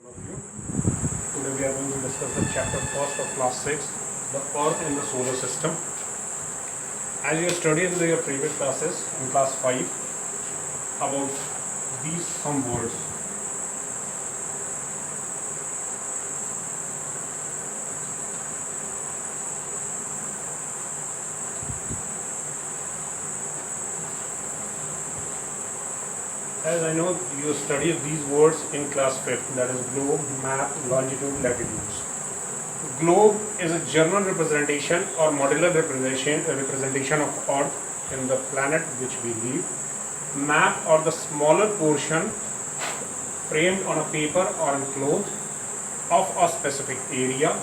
of you. Today we are going to discuss the chapter first of class 6, the Earth in the solar system. As you studied in your previous classes in class 5 about these some words. As I know, you studied these words in class 5th, that is globe, map, longitude, latitudes. Globe is a general representation or modular representation of Earth in the planet which we live. Map or the smaller portion framed on a paper or in cloth of a specific area.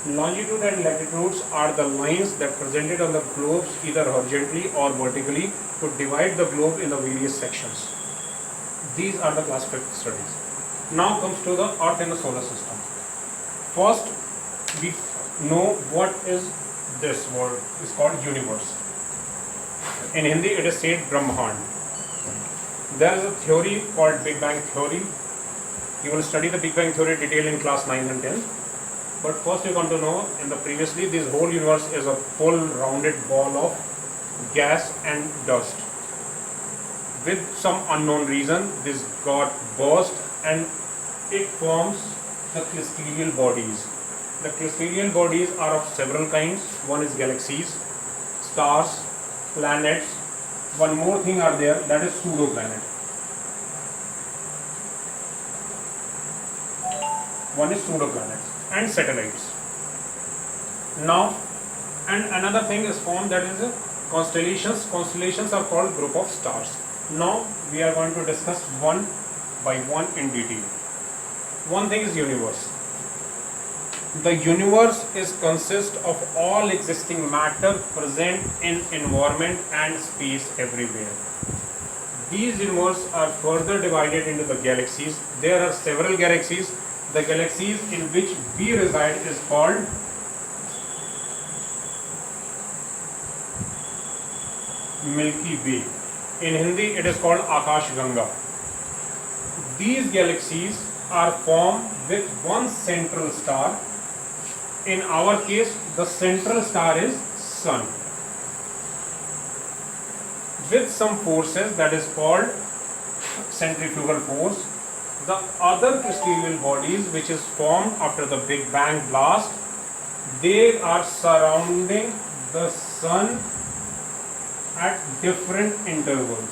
Longitude and latitudes are the lines that presented on the globes either horizontally or vertically to divide the globe in the various sections. These are the class 5th studies. Now comes to the Earth in the solar system. First, we know what is this word. It's called universe. In Hindi, it is said Brahmand. There is a theory called Big Bang theory. You will study the Big Bang theory detail in class 9 and 10. But first you want to know, in the previously, this whole universe is a full rounded ball of gas and dust. With some unknown reason, this got burst and it forms the celestial bodies. The celestial bodies are of several kinds. One is galaxies, stars, planets. One more thing are there, that is pseudo planet. One is pseudo planets and satellites. Now, and another thing is formed, that is constellations. Constellations are called group of stars. Now we are going to discuss one by one in detail. One thing is universe. The universe is consist of all existing matter present in environment and space everywhere. These universe are further divided into the galaxies. There are several galaxies. The galaxies in which we reside is called Milky Way. In Hindi, it is called Akash Ganga. These galaxies are formed with one central star. In our case, the central star is Sun. With some forces that is called centrifugal force. The other celestial bodies which is formed after the Big Bang blast, they are surrounding the Sun at different intervals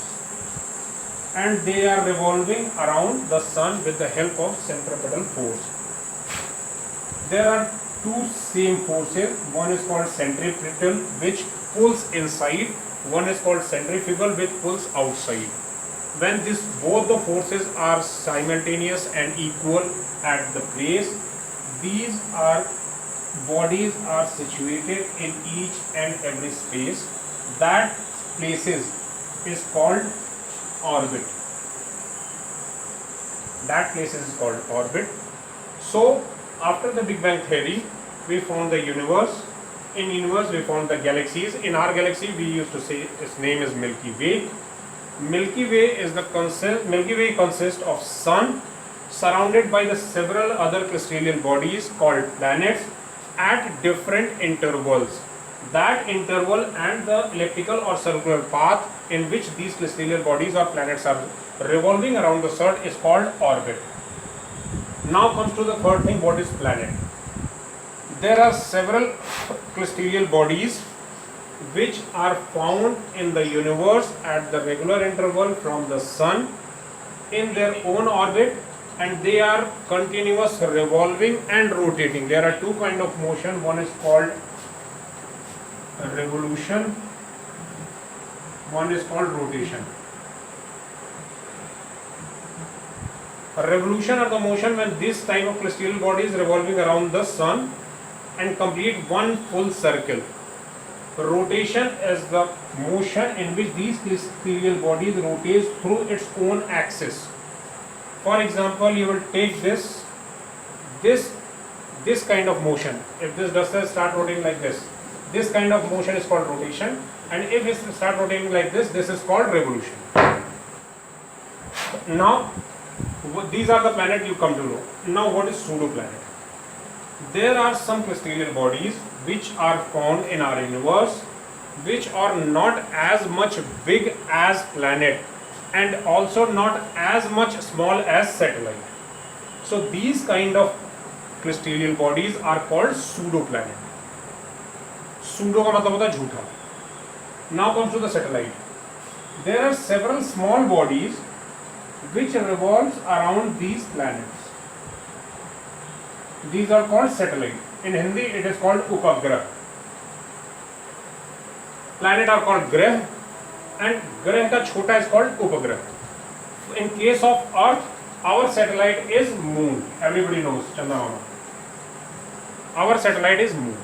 and they are revolving around the Sun with the help of centripetal force. There are two same forces. One is called centripetal, which pulls inside. One is called centrifugal, which pulls outside. When both the forces are simultaneous and equal at the place, these bodies are situated in each and every space. That places is called orbit. That places is called orbit. So after the Big Bang theory, we found the universe. In universe, we found the galaxies. In our galaxy, we used to say its name is Milky Way. Milky Way consists of Sun surrounded by the several other celestial bodies called planets at different intervals. That interval and the elliptical or circular path in which these celestial bodies or planets are revolving around the sun is called orbit. Now comes to the third thing, what is planet? There are several celestial bodies which are found in the universe at the regular interval from the Sun in their own orbit, and they are continuous revolving and rotating. There are two kinds of motion. One is called revolution, one is called rotation. A revolution are the motion when this type of celestial body is revolving around the Sun and complete one full circle. Rotation is the motion in which these celestial bodies rotate through its own axis. For example, you will take this kind of motion. If this duster start rotating like this kind of motion is called rotation, and if it start rotating like this is called revolution. Now these are the planets you come to know. Now what is pseudo-planet? There are some celestial bodies which are found in our universe which are not as much big as planet and also not as much small as satellite. So these kind of celestial bodies are called pseudo-planet. Pseudo का मतलब होता है झूठा. Now comes to the satellite. There are several small bodies which revolves around these planets. These are called satellite. In Hindi it is called upagrah. Planet are called grah and grah का छोटा is called upagrah. In case of Earth, our satellite is Moon. Everybody knows Chanda Mama. Our satellite is Moon.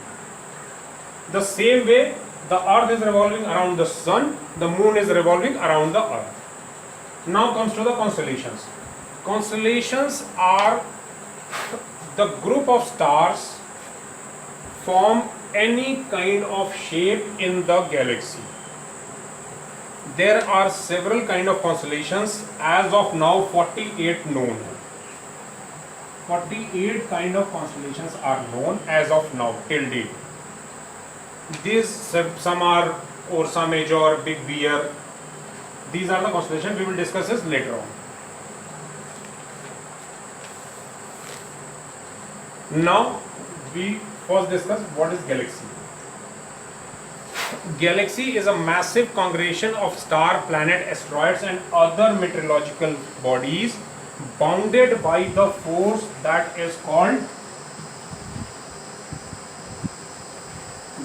The same way the Earth is revolving around the Sun, the Moon is revolving around the Earth. Now comes to the constellations. Constellations are the group of stars form any kind of shape in the galaxy. There are several kind of constellations. As of now, 48 known. 48 kind of constellations are known as of now till date. These some are Ursa Major, Big Bear. These are the constellations. We will discuss this later on. Now we first discuss what is galaxy. Galaxy is a massive congregation of star, planet, asteroids and other meteorological bodies bounded by the force that is called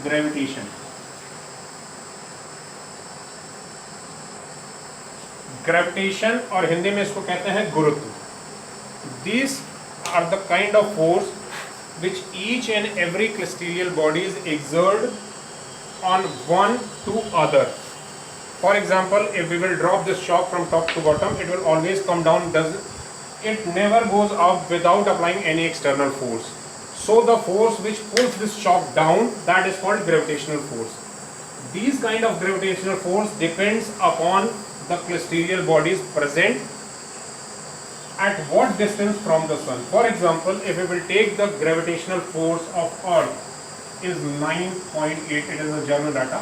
gravitation. Gravitation और हिंदी में इसको कहते हैं गुरुत्व. These are the kind of force which each and every celestial bodies exert on one to other. For example, if we will drop this chalk from top to bottom, it will always come down. It never goes up without applying any external force. So the force which pulls this chalk down, that is called gravitational force. These kind of gravitational force depends upon the celestial bodies present at what distance from the sun. For example, if we will take the gravitational force of Earth is 9.8, it is a German data,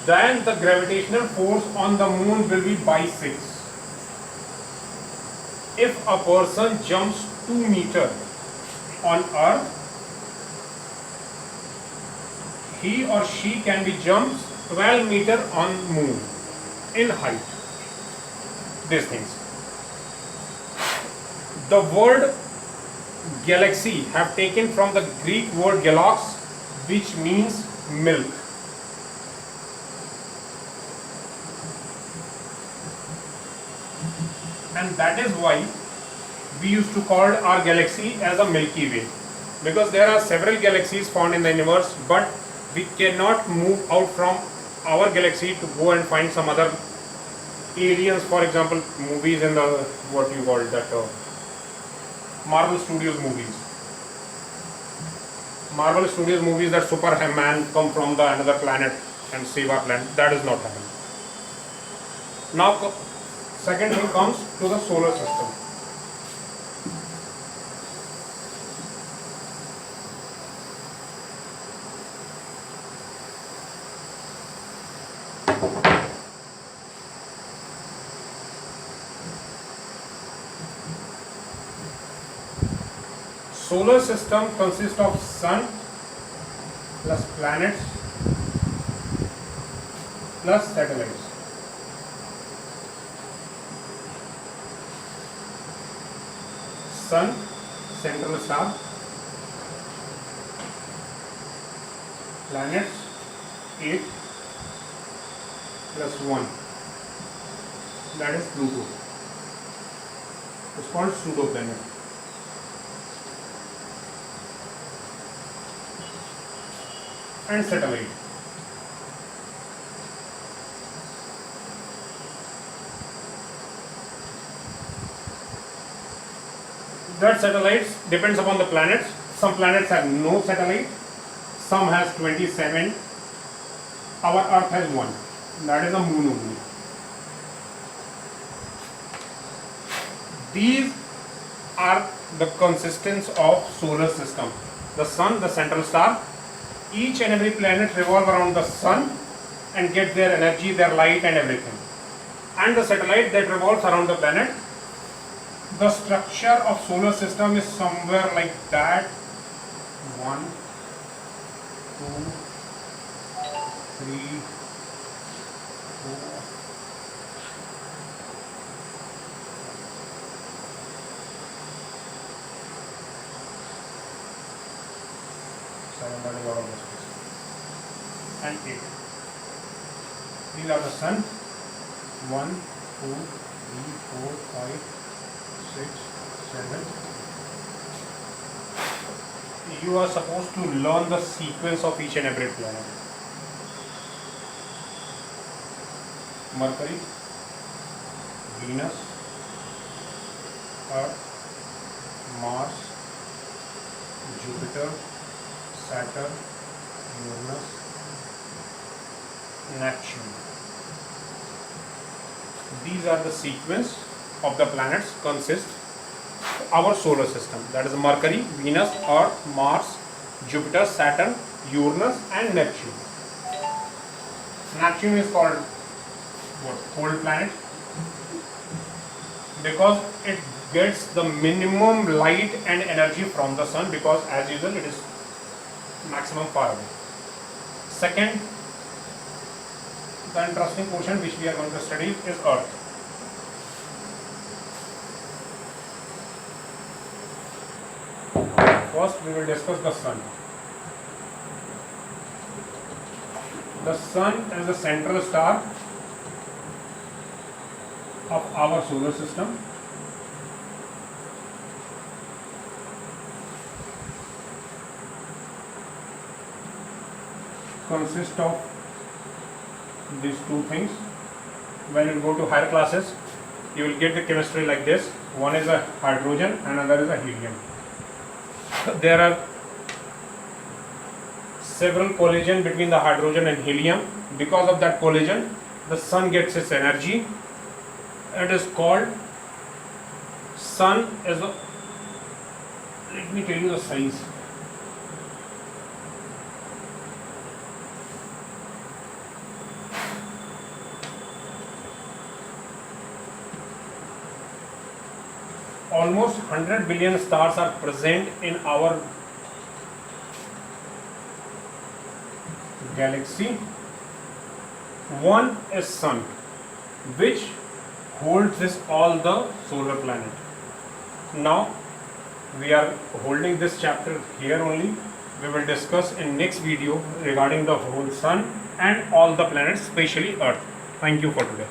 then the gravitational force on the moon will be by 6. If a person jumps 2 meters on Earth, he or she can be jumps 12 meters on moon in height. These things. The word galaxy have taken from the Greek word galax, which means milk. And that is why we used to call our galaxy as a Milky Way, because there are several galaxies found in the universe, but we cannot move out from our galaxy to go and find some other aliens. For example, movies in the what you call that Marvel Studios movies. Marvel Studios movies that Superman come from the another planet and save our planet. That is not happening. Now, second thing comes to the solar system. Solar system consists of sun plus planets plus satellites. Sun, central star, planets 8 plus 1, that is Pluto. It's called pseudo planet. And satellite. That satellites depends upon the planets. Some planets have no satellite, some has 27. Our Earth has one. That is a moon only. These are the consistence of solar system. The sun, the central star. Each and every planet revolve around the sun and get their energy, their light and everything. And the satellite that revolves around the planet. The structure of solar system is somewhere like that. 1, 2, 3, 4. Running out of the space. And 8. These are the sun. 1, 2, 3, 4, 5, 6, 7. You are supposed to learn the sequence of each and every planet. Mercury, Venus, Earth, Mars, Jupiter, Saturn, Uranus, Neptune. These are the sequence of the planets consist our solar system. That is Mercury, Venus, Earth, Mars, Jupiter, Saturn, Uranus and Neptune. Neptune is called what? Cold planet, because it gets the minimum light and energy from the sun, because as usual it is maximum far away. Second, the interesting portion which we are going to study is Earth. First we will discuss the sun. The sun is the central star of our solar system. Consists of these two things. When you go to higher classes, you will get the chemistry like this. One is a hydrogen and another is a helium. There are several collision between the hydrogen and helium. Because of that collision, the sun gets its energy. It is called sun as a, let me tell you the size. Almost 100 billion stars are present in our galaxy. One is sun, which holds this all the solar planet. Now we are holding this chapter here only. We will discuss in next video regarding the whole sun and all the planets, especially Earth. Thank you for today.